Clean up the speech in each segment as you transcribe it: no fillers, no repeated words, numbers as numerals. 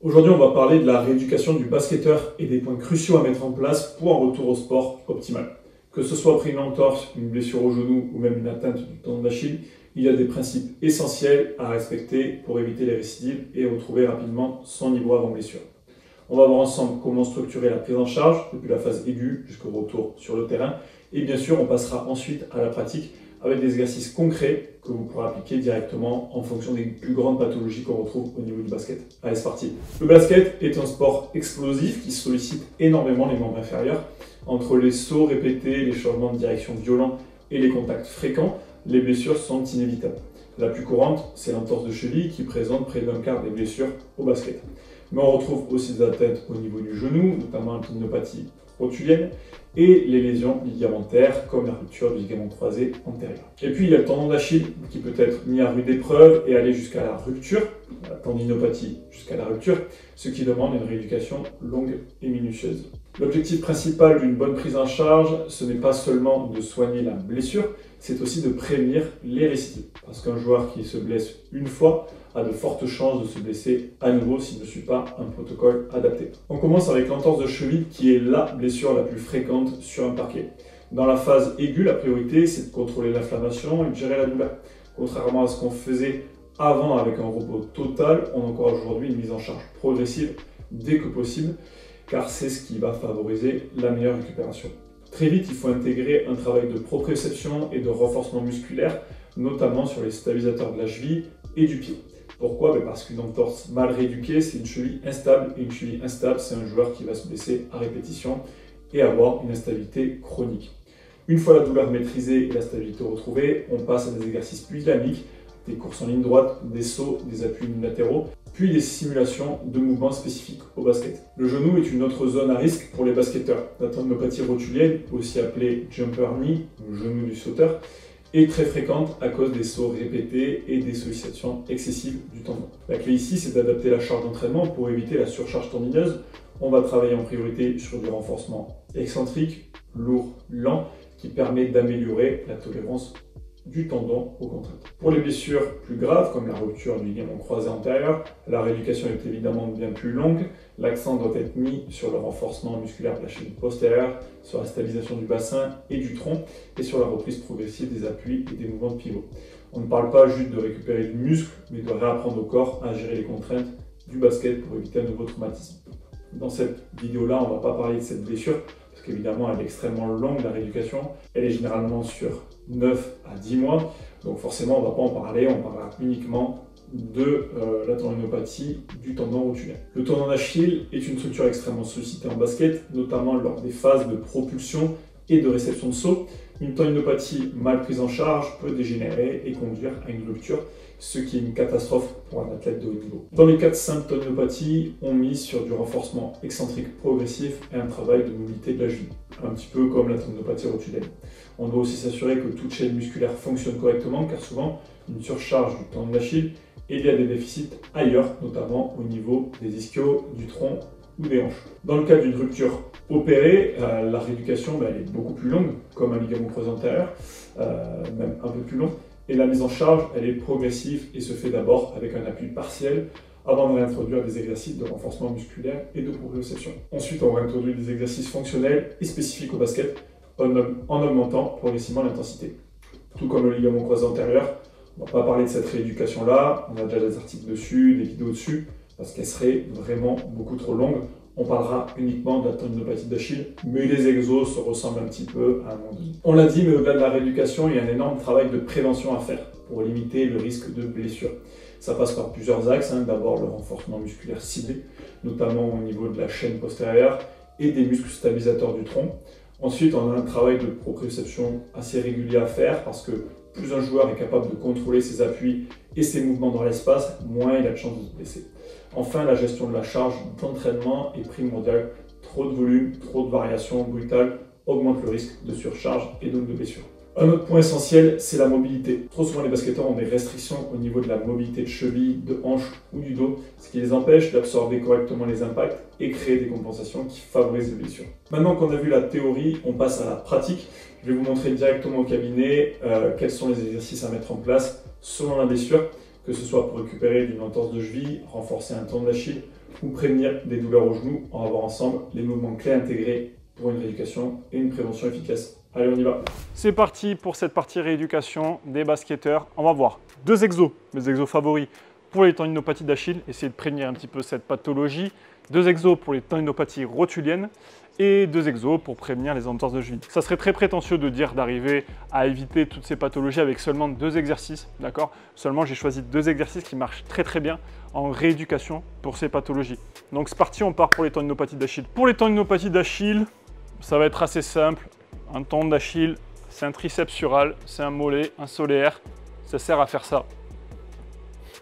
Aujourd'hui, on va parler de la rééducation du basketteur et des points cruciaux à mettre en place pour un retour au sport optimal. Que ce soit après une entorse, une blessure au genou ou même une atteinte du tendon d'Achille, il y a des principes essentiels à respecter pour éviter les récidives et retrouver rapidement son niveau avant blessure. On va voir ensemble comment structurer la prise en charge depuis la phase aiguë jusqu'au retour sur le terrain. Et bien sûr, on passera ensuite à la pratique avec des exercices concrets que vous pourrez appliquer directement en fonction des plus grandes pathologies qu'on retrouve au niveau du basket. Allez, c'est parti. Le basket est un sport explosif qui sollicite énormément les membres inférieurs. Entre les sauts répétés, les changements de direction violents et les contacts fréquents, les blessures sont inévitables. La plus courante, c'est l'entorse de cheville qui présente près d'un quart des blessures au basket. Mais on retrouve aussi des atteintes au niveau du genou, notamment la tendinopathie rotulienne, et les lésions ligamentaires comme la rupture du ligament croisé antérieur. Et puis il y a le tendon d'Achille qui peut être mis à rude épreuve et aller jusqu'à la rupture, la tendinopathie jusqu'à la rupture, ce qui demande une rééducation longue et minutieuse. L'objectif principal d'une bonne prise en charge, ce n'est pas seulement de soigner la blessure, c'est aussi de prévenir les récidives. Parce qu'un joueur qui se blesse une fois a de fortes chances de se blesser à nouveau s'il ne suit pas un protocole adapté. On commence avec l'entorse de cheville qui est la blessure la plus fréquente sur un parquet. Dans la phase aiguë, la priorité c'est de contrôler l'inflammation et de gérer la douleur. Contrairement à ce qu'on faisait avant avec un repos total, on encourage aujourd'hui une mise en charge progressive dès que possible, car c'est ce qui va favoriser la meilleure récupération. Très vite, il faut intégrer un travail de proprioception et de renforcement musculaire, notamment sur les stabilisateurs de la cheville et du pied. Pourquoi? Parce qu'une entorse mal rééduquée, c'est une cheville instable, et une cheville instable, c'est un joueur qui va se blesser à répétition et avoir une instabilité chronique. Une fois la douleur maîtrisée et la stabilité retrouvée, on passe à des exercices plus dynamiques, des courses en ligne droite, des sauts, des appuis unilatéraux, puis des simulations de mouvements spécifiques au basket. Le genou est une autre zone à risque pour les basketteurs. La tendinopathie rotulienne, aussi appelée jumper knee, le genou du sauteur, est très fréquente à cause des sauts répétés et des sollicitations excessives du tendon. La clé ici, c'est d'adapter la charge d'entraînement pour éviter la surcharge tendineuse. On va travailler en priorité sur du renforcement excentrique, lourd, lent, qui permet d'améliorer la tolérance du tendon aux contraintes. Pour les blessures plus graves, comme la rupture du ligament croisé antérieur, la rééducation est évidemment bien plus longue. L'accent doit être mis sur le renforcement musculaire de la cheville postérieure, sur la stabilisation du bassin et du tronc, et sur la reprise progressive des appuis et des mouvements de pivot. On ne parle pas juste de récupérer du muscle, mais de réapprendre au corps à gérer les contraintes du basket pour éviter un nouveau traumatisme. Dans cette vidéo-là, on ne va pas parler de cette blessure, parce qu'évidemment, elle est extrêmement longue, la rééducation. Elle est généralement sur 9 à 10 mois, donc forcément, on ne va pas en parler, on parlera uniquement de la tendinopathie du tendon rotulien. Le tendon d'Achille est une structure extrêmement sollicitée en basket, notamment lors des phases de propulsion et de réception de saut. Une tendinopathie mal prise en charge peut dégénérer et conduire à une rupture, ce qui est une catastrophe pour un athlète de haut niveau. Dans les cas de simple tendinopathie, on mise sur du renforcement excentrique progressif et un travail de mobilité de la cheville, un petit peu comme la tendinopathie rotulienne. On doit aussi s'assurer que toute chaîne musculaire fonctionne correctement, car souvent, une surcharge du tendon d'Achille est liée à des déficits ailleurs, notamment au niveau des ischios, du tronc ou des hanches. Dans le cas d'une rupture opérée, la rééducation elle est beaucoup plus longue, comme un ligament croisé antérieur, même un peu plus long, et la mise en charge elle est progressive et se fait d'abord avec un appui partiel avant de réintroduire des exercices de renforcement musculaire et de proprioception. Ensuite, on réintroduit des exercices fonctionnels et spécifiques au basket en augmentant progressivement l'intensité. Tout comme le ligament croisé antérieur, on ne va pas parler de cette rééducation-là, on a déjà des articles dessus, des vidéos dessus, parce qu'elle serait vraiment beaucoup trop longue. On parlera uniquement de la tendinopathie d'Achille, mais les exos se ressemblent un petit peu à un moment donné. On l'a dit, mais au-delà de la rééducation, il y a un énorme travail de prévention à faire pour limiter le risque de blessure. Ça passe par plusieurs axes. D'abord, le renforcement musculaire ciblé, notamment au niveau de la chaîne postérieure et des muscles stabilisateurs du tronc. Ensuite, on a un travail de proprioception assez régulier à faire parce que plus un joueur est capable de contrôler ses appuis et ses mouvements dans l'espace, moins il a de chances de se blesser. Enfin, la gestion de la charge d'entraînement est primordiale. Trop de volume, trop de variations brutales augmente le risque de surcharge et donc de blessure. Un autre point essentiel, c'est la mobilité. Trop souvent, les basketteurs ont des restrictions au niveau de la mobilité de cheville, de hanche ou du dos, ce qui les empêche d'absorber correctement les impacts et créer des compensations qui favorisent les blessures. Maintenant qu'on a vu la théorie, on passe à la pratique. Je vais vous montrer directement au cabinet quels sont les exercices à mettre en place selon la blessure que ce soit pour récupérer d'une entorse de cheville, renforcer un tendon d'Achille ou prévenir des douleurs au genou. On va voir ensemble les mouvements clés intégrés pour une rééducation et une prévention efficace. Allez, on y va. C'est parti pour cette partie rééducation des basketteurs. On va voir 2 exos, mes exos favoris pour les tendinopathies d'Achille, essayer de prévenir un petit peu cette pathologie. 2 exos pour les tendinopathies rotuliennes et 2 exos pour prévenir les entorses de cheville. Ça serait très prétentieux de dire d'arriver à éviter toutes ces pathologies avec seulement 2 exercices, d'accord? Seulement, j'ai choisi 2 exercices qui marchent très bien en rééducation pour ces pathologies. Donc c'est parti, on part pour les tendinopathies d'Achille. Pour les tendinopathies d'Achille, ça va être assez simple. Un tendon d'Achille, c'est un triceps sural, c'est un mollet, un solaire. Ça sert à faire ça.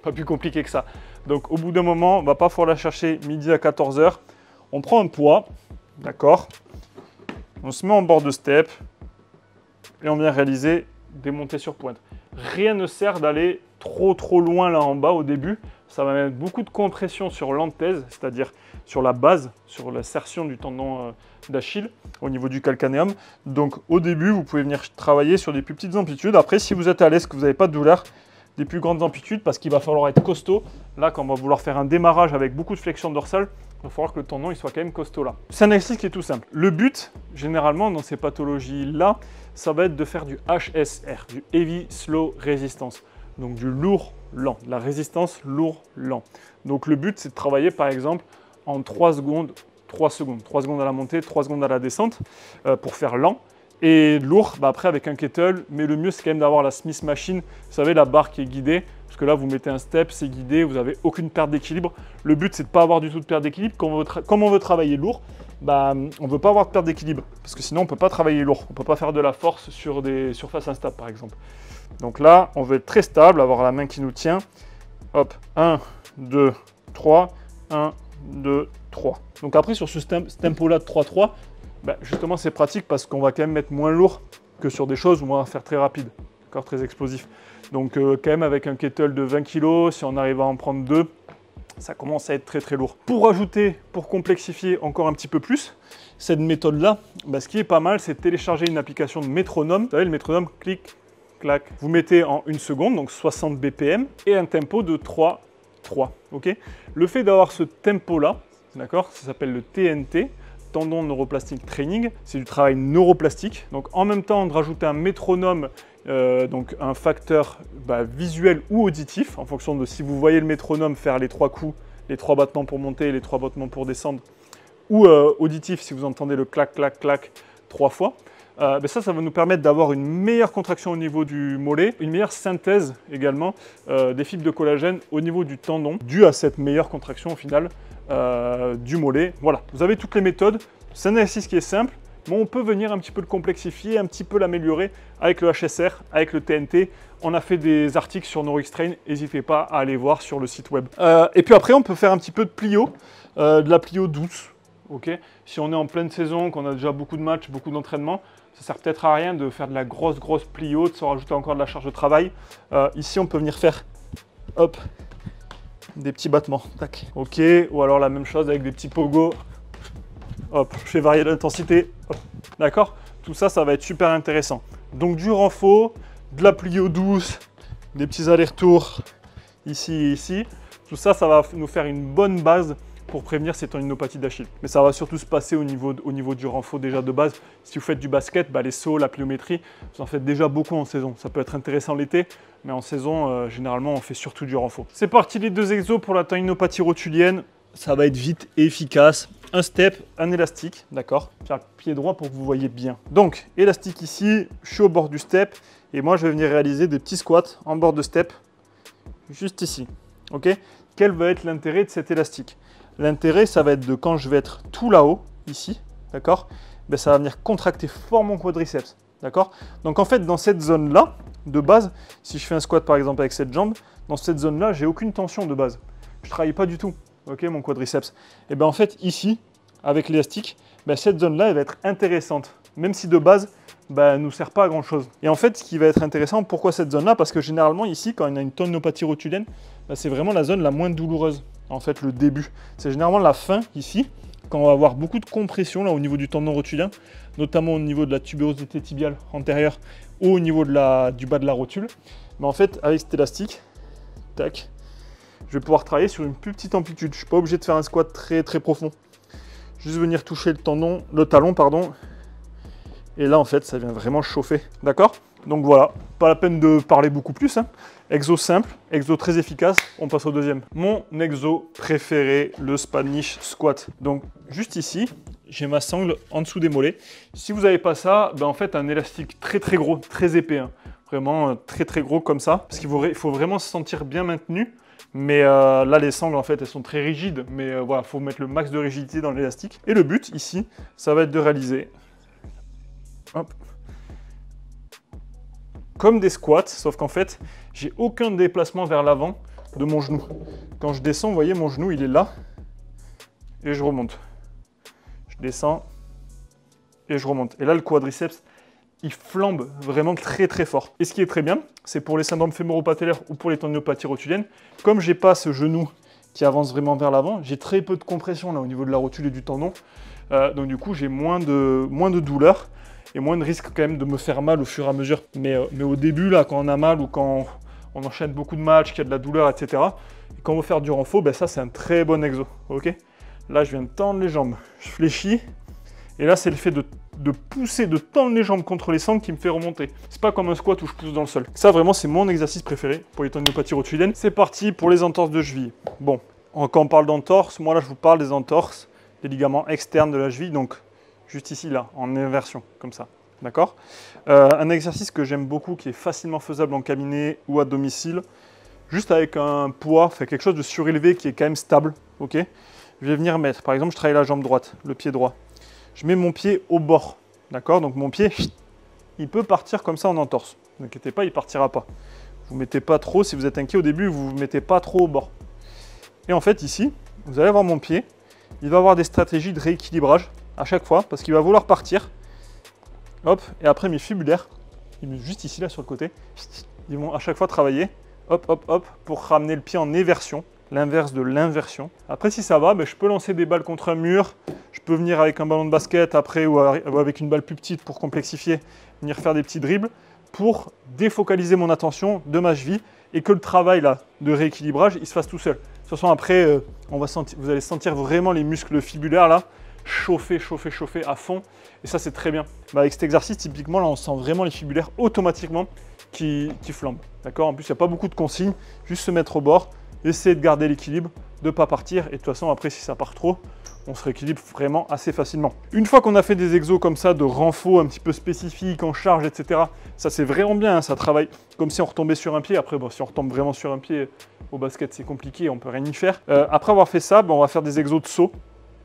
Pas plus compliqué que ça. Donc au bout d'un moment, on ne va pas falloir la chercher midi à 14 h. On prend un poids, d'accord? On se met en bord de step et on vient réaliser des montées sur pointe. Rien ne sert d'aller trop loin là en bas au début. Ça va mettre beaucoup de compression sur l'anthèse, c'est-à-dire sur la base, sur l'insertion du tendon d'Achille au niveau du calcanéum. Donc au début, vous pouvez venir travailler sur des plus petites amplitudes. Après, si vous êtes à l'aise, que vous n'avez pas de douleur, des plus grandes amplitudes parce qu'il va falloir être costaud. Là, quand on va vouloir faire un démarrage avec beaucoup de flexion dorsale, il va falloir que le tendon il soit quand même costaud là. C'est un exercice qui est tout simple. Le but, généralement, dans ces pathologies-là, ça va être de faire du HSR, du Heavy Slow Resistance. Donc du lourd lent, de la résistance lourd lent. Donc le but, c'est de travailler par exemple en 3 secondes, 3 secondes. 3 secondes à la montée, 3 secondes à la descente pour faire lent. Et lourd, après avec un kettle, mais le mieux c'est quand même d'avoir la Smith Machine, vous savez la barre qui est guidée, parce que là vous mettez un step, c'est guidé, vous n'avez aucune perte d'équilibre. Le but c'est de ne pas avoir du tout de perte d'équilibre. Comme on veut travailler lourd, on ne veut pas avoir de perte d'équilibre, parce que sinon on ne peut pas travailler lourd, on ne peut pas faire de la force sur des surfaces instables par exemple. Donc là on veut être très stable, avoir la main qui nous tient. Hop, 1, 2, 3, 1, 2, 3. Donc après sur ce tempo là de 3-3, justement, c'est pratique parce qu'on va quand même mettre moins lourd que sur des choses où on va faire très rapide, d'accord, très explosif. Donc quand même avec un kettle de 20 kg, si on arrive à en prendre 2, ça commence à être très lourd. Pour rajouter, pour complexifier encore un petit peu plus, cette méthode-là, ce qui est pas mal, c'est de télécharger une application de métronome. Vous savez, le métronome, clic, clac. Vous mettez en 1 seconde, donc 60 BPM, et un tempo de 3, 3. Okay, le fait d'avoir ce tempo-là, d'accord, ça s'appelle le TNT, Tendon Neuroplastic Training, c'est du travail neuroplastique. Donc en même temps de rajouter un métronome, donc un facteur visuel ou auditif, en fonction de si vous voyez le métronome faire les 3 coups, les 3 battements pour monter et les 3 battements pour descendre, ou auditif si vous entendez le clac, clac, clac 3 fois. Ça va nous permettre d'avoir une meilleure contraction au niveau du mollet, une meilleure synthèse également des fibres de collagène au niveau du tendon, dû à cette meilleure contraction au final du mollet. Voilà, vous avez toutes les méthodes. C'est un exercice qui est simple, mais on peut venir un petit peu le complexifier, un petit peu l'améliorer avec le HSR, avec le TNT. On a fait des articles sur NeuroXtrain, n'hésitez pas à aller voir sur le site web. Et puis après, on peut faire un petit peu de plio, de la plio douce. Okay, si on est en pleine saison, qu'on a déjà beaucoup de matchs, beaucoup d'entraînement, ça sert peut-être à rien de faire de la grosse plio, de se rajouter encore de la charge de travail. Ici, on peut venir faire, hop, des petits battements, tac. Ok, ou alors la même chose avec des petits pogos. Hop, je fais varier l'intensité. D'accord? Tout ça, ça va être super intéressant. Donc du renfort, de la plio douce, des petits allers-retours ici et ici. Tout ça, ça va nous faire une bonne base pour prévenir ces tendinopathies d'Achille. Mais ça va surtout se passer au niveau du renfort déjà de base. Si vous faites du basket, les sauts, la pliométrie, vous en faites déjà beaucoup en saison. Ça peut être intéressant l'été, mais en saison, généralement, on fait surtout du renfort. C'est parti les 2 exos pour la tendinopathie rotulienne. Ça va être vite et efficace. Un step, un élastique, d'accord? Faire le pied droit pour que vous voyez bien. Donc, élastique ici, je suis au bord du step, et moi, je vais venir réaliser des petits squats en bord de step, juste ici, ok? Quel va être l'intérêt de cet élastique? L'intérêt, ça va être de quand je vais être tout là-haut, ici, d'accord? Ça va venir contracter fort mon quadriceps, d'accord? Donc en fait, dans cette zone-là, de base, si je fais un squat par exemple avec cette jambe, dans cette zone-là, j'ai aucune tension de base. Je ne travaille pas du tout, ok, mon quadriceps. Et bien en fait, ici, avec l'élastique, cette zone-là, elle va être intéressante, même si de base, elle ne nous sert pas à grand-chose. Et en fait, ce qui va être intéressant, pourquoi cette zone-là? Parce que généralement, ici, quand on a une tendinopathie rotulienne, c'est vraiment la zone la moins douloureuse. En fait, le début. C'est généralement la fin, ici, quand on va avoir beaucoup de compression là, au niveau du tendon rotulien, notamment au niveau de la tubérosité tibiale antérieure ou au niveau du bas de la rotule. Mais en fait, avec cet élastique, tac. Je vais pouvoir travailler sur une plus petite amplitude. Je ne suis pas obligé de faire un squat très profond. Juste venir toucher le talon, pardon. Et là, en fait, ça vient vraiment chauffer. D'accord? Donc voilà, pas la peine de parler beaucoup plus. Hein. Exo simple, exo très efficace. On passe au deuxième. Mon exo préféré, le Spanish squat. Donc juste ici, j'ai ma sangle en dessous des mollets. Si vous n'avez pas ça, ben en fait, un élastique très gros, très épais. Hein. Vraiment très gros comme ça. Parce qu'il faut vraiment se sentir bien maintenu. Mais là, les sangles, en fait, elles sont très rigides. Mais voilà, il faut mettre le max de rigidité dans l'élastique. Et le but, ici, ça va être de réaliser... Hop. Comme des squats, sauf qu'en fait, j'ai aucun déplacement vers l'avant de mon genou. Quand je descends, vous voyez, mon genou, il est là. Et je remonte. Je descends. Et je remonte. Et là, le quadriceps, il flambe vraiment très fort. Et ce qui est très bien, c'est pour les syndromes fémoro-patellaires ou pour les tendinopathies rotuliennes, comme j'ai pas ce genou qui avance vraiment vers l'avant, j'ai très peu de compression là au niveau de la rotule et du tendon. Donc du coup, j'ai moins de douleur et moins de risque quand même de me faire mal au fur et à mesure. Mais au début, là, quand on a mal ou quand on enchaîne beaucoup de matchs, qu'il y a de la douleur, etc. Et quand on veut faire du renfort, ben ça, c'est un très bon exo. Ok. Là, je viens de tendre les jambes, je fléchis. Et là, c'est le fait de pousser, de tendre les jambes contre les sangles qui me fait remonter. C'est pas comme un squat où je pousse dans le sol. Ça, vraiment, c'est mon exercice préféré pour les tendinopathies rotuliennes. C'est parti pour les entorses de cheville. Bon, quand on parle d'entorse, moi là, je vous parle des entorses, des ligaments externes de la cheville, donc juste ici, là, en inversion, comme ça. D'accord? Un exercice que j'aime beaucoup, qui est facilement faisable en cabinet ou à domicile, juste avec un poids, fait quelque chose de surélevé qui est quand même stable. Ok? Je vais venir mettre, par exemple, je travaille la jambe droite, le pied droit. Je mets mon pied au bord, d'accord? Donc mon pied, il peut partir comme ça en entorse. Ne vous inquiétez pas, il ne partira pas. Vous ne mettez pas trop, si vous êtes inquiet au début, vous ne vous mettez pas trop au bord. Et en fait, ici, vous allez voir mon pied, il va avoir des stratégies de rééquilibrage à chaque fois, parce qu'il va vouloir partir. Hop, et après mes fibulaires, juste ici, là, sur le côté, ils vont à chaque fois travailler, hop, pour ramener le pied en éversion. L'inverse de l'inversion. Après, si ça va, ben, je peux lancer des balles contre un mur. Je peux venir avec un ballon de basket après ou avec une balle plus petite pour complexifier, venir faire des petits dribbles pour défocaliser mon attention de ma cheville et que le travail là de rééquilibrage, il se fasse tout seul. De toute façon, après, vous allez sentir vraiment les muscles fibulaires là chauffer à fond. Et ça, c'est très bien. Ben, avec cet exercice, typiquement, là, on sent vraiment les fibulaires automatiquement qui flambent. D'accord? En plus, il n'y a pas beaucoup de consignes. Juste se mettre au bord. Essayez de garder l'équilibre, de ne pas partir. Et de toute façon, après, si ça part trop, on se rééquilibre vraiment assez facilement. Une fois qu'on a fait des exos comme ça, de renfort un petit peu spécifiques, en charge, etc., ça c'est vraiment bien, hein, ça travaille comme si on retombait sur un pied. Après, bon, si on retombe vraiment sur un pied au basket, c'est compliqué, on peut rien y faire. Après avoir fait ça, on va faire des exos de saut.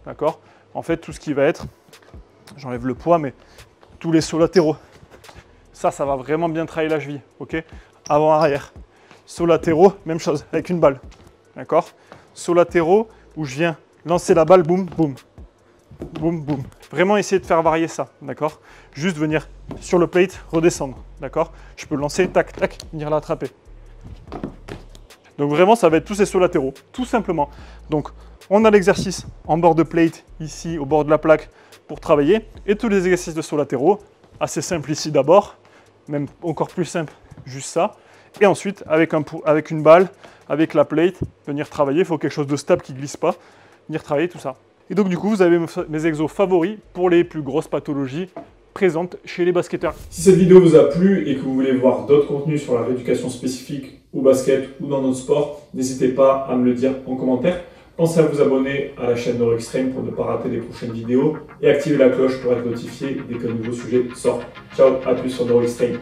D'accord? En fait, tout ce qui va être, j'enlève le poids, mais tous les sauts latéraux. Ça va vraiment bien travailler la cheville. Ok? Avant-arrière. Sauts latéraux, même chose, avec une balle. D'accord? Sauts latéraux, où je viens lancer la balle, boum, boum. Boum, boum. Vraiment essayer de faire varier ça, d'accord? Juste venir sur le plate, redescendre, d'accord? Je peux lancer, tac, tac, venir l'attraper. Donc vraiment, ça va être tous ces sauts latéraux, tout simplement. Donc, on a l'exercice en bord de plate, ici, au bord de la plaque, pour travailler. Et tous les exercices de sauts latéraux, assez simple ici d'abord, même encore plus simple, juste ça. Et ensuite, avec une balle, avec la plate, venir travailler. Il faut quelque chose de stable qui ne glisse pas. Venir travailler tout ça. Et donc du coup, vous avez mes exos favoris pour les plus grosses pathologies présentes chez les basketteurs. Si cette vidéo vous a plu et que vous voulez voir d'autres contenus sur la rééducation spécifique au basket ou dans notre sport, n'hésitez pas à me le dire en commentaire. Pensez à vous abonner à la chaîne NeuroXtreme pour ne pas rater les prochaines vidéos et activer la cloche pour être notifié dès qu'un nouveau sujet sort. Ciao, à plus sur NeuroXtreme.